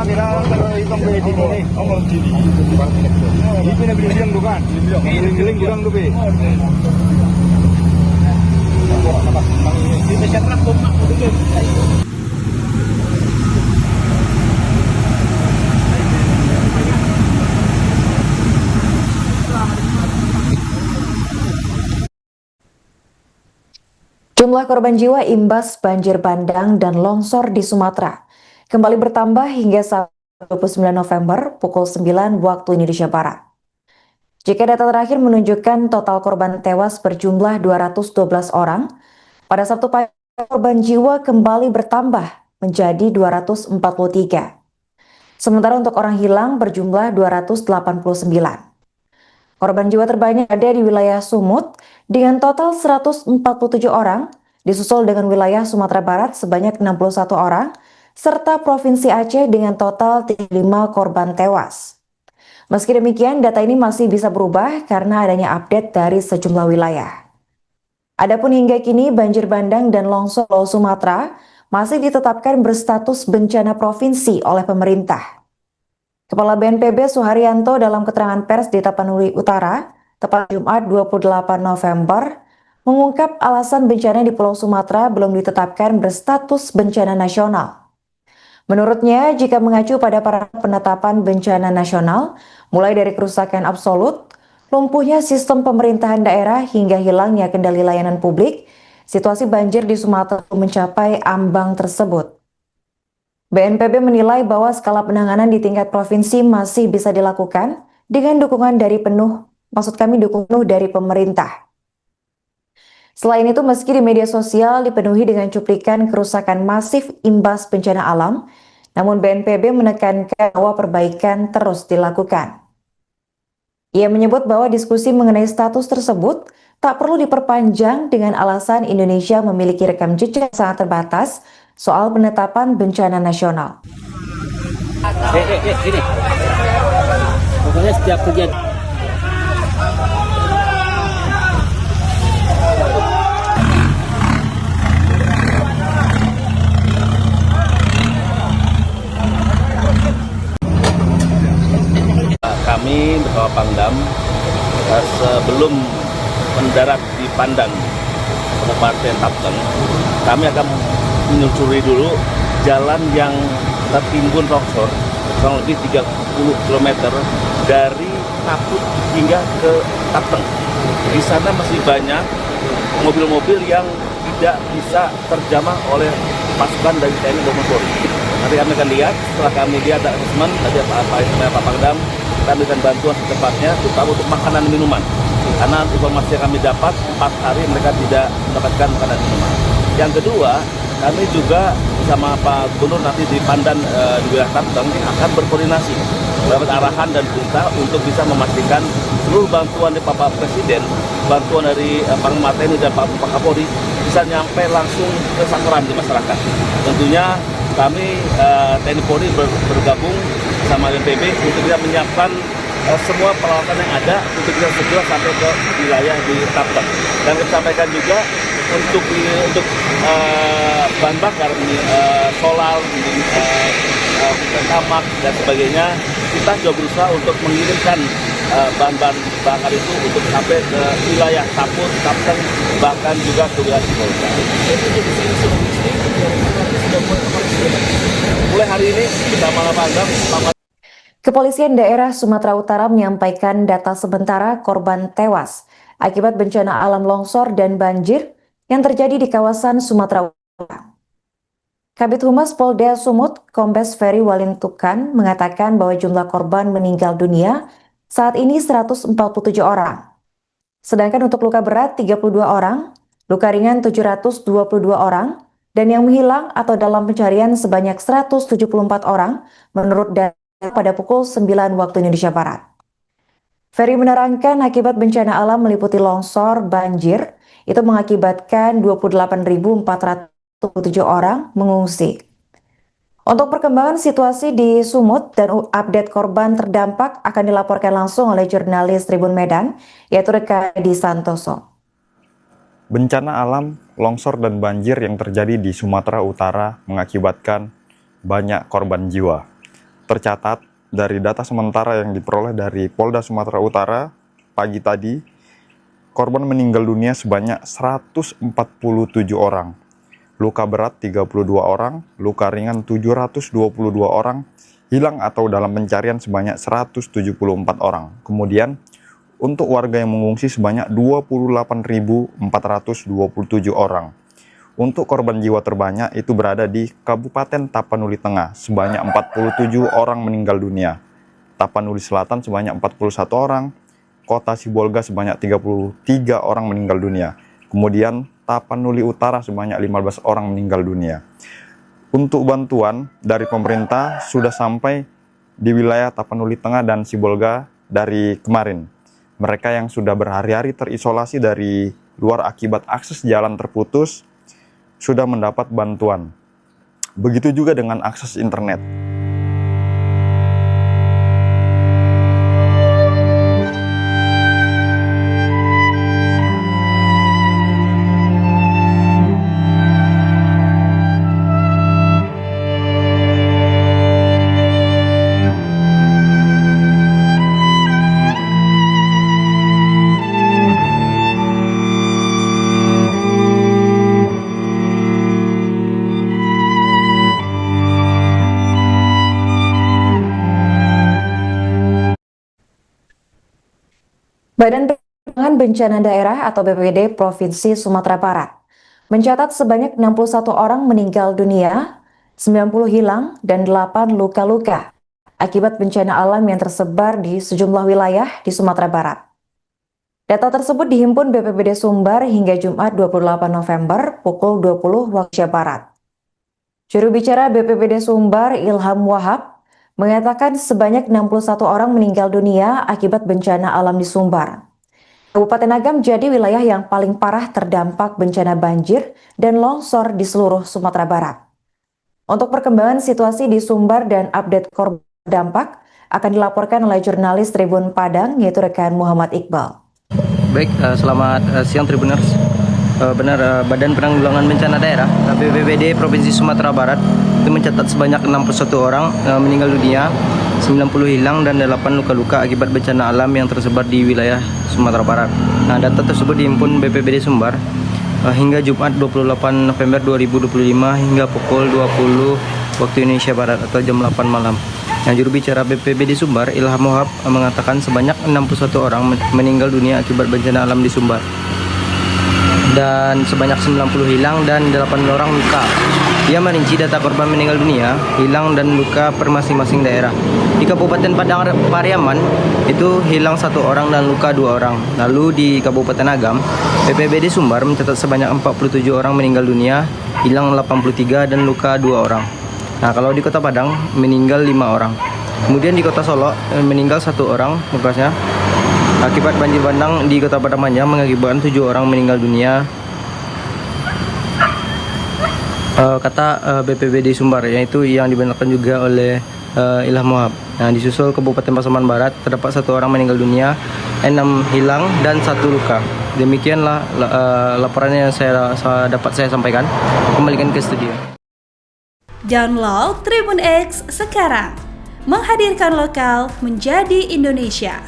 kira terhitung ke di sini. Ini pindah bilang bukan? Bilang bilang tuh be. Jumlah korban jiwa imbas banjir bandang dan longsor di Sumatera kembali bertambah hingga 29 November pukul 9 waktu Indonesia Barat. Jika data terakhir menunjukkan total korban tewas berjumlah 212 orang, pada Sabtu pagi korban jiwa kembali bertambah menjadi 243. Sementara untuk orang hilang berjumlah 289. Korban jiwa terbanyak ada di wilayah Sumut dengan total 147 orang, disusul dengan wilayah Sumatera Barat sebanyak 61 orang, serta Provinsi Aceh dengan total 35 korban tewas. Meski demikian, data ini masih bisa berubah karena adanya update dari sejumlah wilayah. Adapun hingga kini banjir bandang dan longsor Pulau Sumatera masih ditetapkan berstatus bencana provinsi oleh pemerintah. Kepala BNPB Suharyanto dalam keterangan pers di Tapanuli Utara, tepat Jumat 28 November, mengungkap alasan bencana di Pulau Sumatera belum ditetapkan berstatus bencana nasional. Menurutnya, jika mengacu pada para penetapan bencana nasional, mulai dari kerusakan absolut, lumpuhnya sistem pemerintahan daerah hingga hilangnya kendali layanan publik, situasi banjir di Sumatera mencapai ambang tersebut. BNPB menilai bahwa skala penanganan di tingkat provinsi masih bisa dilakukan dengan dukungan dari dukungan dari pemerintah. Selain itu, meski di media sosial dipenuhi dengan cuplikan kerusakan masif imbas bencana alam, namun BNPB menekankan bahwa perbaikan terus dilakukan. Ia menyebut bahwa diskusi mengenai status tersebut tak perlu diperpanjang dengan alasan Indonesia memiliki rekam jejak sangat terbatas soal penetapan bencana nasional. Sini. Pokoknya setiap kejadian kami bersama Pangdam sebelum mendarat di Pandan Kabupaten Tapteng, kami akan menyusuri dulu jalan yang tertimbun longsor kurang lebih 30 km dari Kaput hingga ke Tapteng. Di sana masih banyak mobil-mobil yang tidak bisa terjamah oleh pasukan dari TNI dan Polri. Nanti kami akan lihat, setelah kami lihat ada asesmen, tadi Pak Pangdam, kami akan bantuan secepatnya, terutama untuk makanan dan minuman. Karena informasi yang kami dapat, 4 hari mereka tidak mendapatkan makanan dan minuman. Yang kedua, kami juga sama Pak Gubernur nanti di Pandan di wilayah Tapteng akan berkoordinasi, mendapat arahan dan perintah untuk bisa memastikan seluruh bantuan dari Bapak Presiden, bantuan dari Panglima TNI dan Pak Kapolri bisa nyampe langsung ke sasaran di masyarakat. Tentunya kami TNI Polri bergabung sama BNPB untuk bisa menyiapkan semua peralatan yang ada untuk bisa segera sampai ke wilayah di Tapteng. Dan kita sampaikan juga untuk bahan bakar, solar, tamak dan sebagainya, kita juga berusaha untuk mengirimkan bahan-bahan bakar itu untuk sampai ke wilayah Kaput, Tapteng, bahkan juga ke wilayah Sibolga. Mulai hari ini bersama Pangdam. Kepolisian daerah Sumatera Utara menyampaikan data sementara korban tewas akibat bencana alam longsor dan banjir yang terjadi di kawasan Sumatera Utara. Kabid Humas Polda Sumut, Kombes Ferry Walintukan, mengatakan bahwa jumlah korban meninggal dunia saat ini 147 orang. Sedangkan untuk luka berat 32 orang, luka ringan 722 orang, dan yang menghilang atau dalam pencarian sebanyak 174 orang menurut data pada pukul 9 waktu Indonesia Barat. Ferry menerangkan akibat bencana alam meliputi longsor, banjir, itu mengakibatkan 28.407 orang mengungsi. Untuk perkembangan situasi di Sumut dan update korban terdampak akan dilaporkan langsung oleh jurnalis Tribun Medan, yaitu Rekadi Santoso. Bencana alam, longsor dan banjir yang terjadi di Sumatera Utara mengakibatkan banyak korban jiwa. tercatat dari data sementara yang diperoleh dari Polda Sumatera Utara pagi tadi, korban meninggal dunia sebanyak 147 orang, luka berat 32 orang, luka ringan 722 orang, hilang atau dalam pencarian sebanyak 174 orang. Kemudian, untuk warga yang mengungsi sebanyak 28.427 orang. Untuk korban jiwa terbanyak itu berada di Kabupaten Tapanuli Tengah, sebanyak 47 orang meninggal dunia. Tapanuli Selatan sebanyak 41 orang, Kota Sibolga sebanyak 33 orang meninggal dunia. Kemudian Tapanuli Utara sebanyak 15 orang meninggal dunia. Untuk bantuan dari pemerintah sudah sampai di wilayah Tapanuli Tengah dan Sibolga dari kemarin. Mereka yang sudah berhari-hari terisolasi dari luar akibat akses jalan terputus sudah mendapat bantuan. Begitu juga dengan akses internet. Badan Penanggulangan Bencana Daerah atau BPBD Provinsi Sumatera Barat mencatat sebanyak 61 orang meninggal dunia, 90 hilang, dan 8 luka-luka akibat bencana alam yang tersebar di sejumlah wilayah di Sumatera Barat. Data tersebut dihimpun BPBD Sumbar hingga Jumat 28 November pukul 20 waktu Indonesia Barat. Juru bicara BPBD Sumbar, Ilham Wahab, mengatakan sebanyak 61 orang meninggal dunia akibat bencana alam di Sumbar. Kabupaten Agam jadi wilayah yang paling parah terdampak bencana banjir dan longsor di seluruh Sumatera Barat. Untuk perkembangan situasi di Sumbar dan update korban dampak akan dilaporkan oleh jurnalis Tribun Padang yaitu rekan Muhammad Iqbal. Baik, selamat siang Tribuners. Benar, Badan Penanggulangan Bencana Daerah BPBD Provinsi Sumatera Barat itu mencatat sebanyak 61 orang meninggal dunia, 90 hilang, dan 8 luka-luka akibat bencana alam yang tersebar di wilayah Sumatera Barat. Nah, data tersebut dihimpun BPBD Sumbar hingga Jumat 28 November 2025 hingga pukul 20 waktu Indonesia Barat atau jam 8 malam. Nah, juru bicara BPBD Sumbar, Ilham Wahab, mengatakan sebanyak 61 orang meninggal dunia akibat bencana alam di Sumbar. Dan sebanyak 90 hilang dan 8 orang luka. Ia merinci data korban meninggal dunia, hilang, dan luka per masing-masing daerah. Di Kabupaten Padang Pariaman itu hilang 1 orang dan luka 2 orang. Lalu di Kabupaten Agam, BPBD Sumbar mencatat sebanyak 47 orang meninggal dunia, hilang 83 dan luka 2 orang. Nah, kalau di Kota Padang meninggal 5 orang. Kemudian di Kota Solo meninggal 1 orang bekasnya akibat banjir bandang di Kota Padang Panjang mengakibatkan 7 orang meninggal dunia. Kata BPBD Sumbar, yaitu yang dibenarkan juga oleh Ilham Wahab. Nah, disusul Kabupaten Pasaman Barat terdapat 1 orang meninggal dunia, 6 hilang, dan 1 luka. Demikianlah laporan yang dapat saya sampaikan. Kembalikan ke studio. Download Tribun X sekarang, menghadirkan lokal menjadi Indonesia.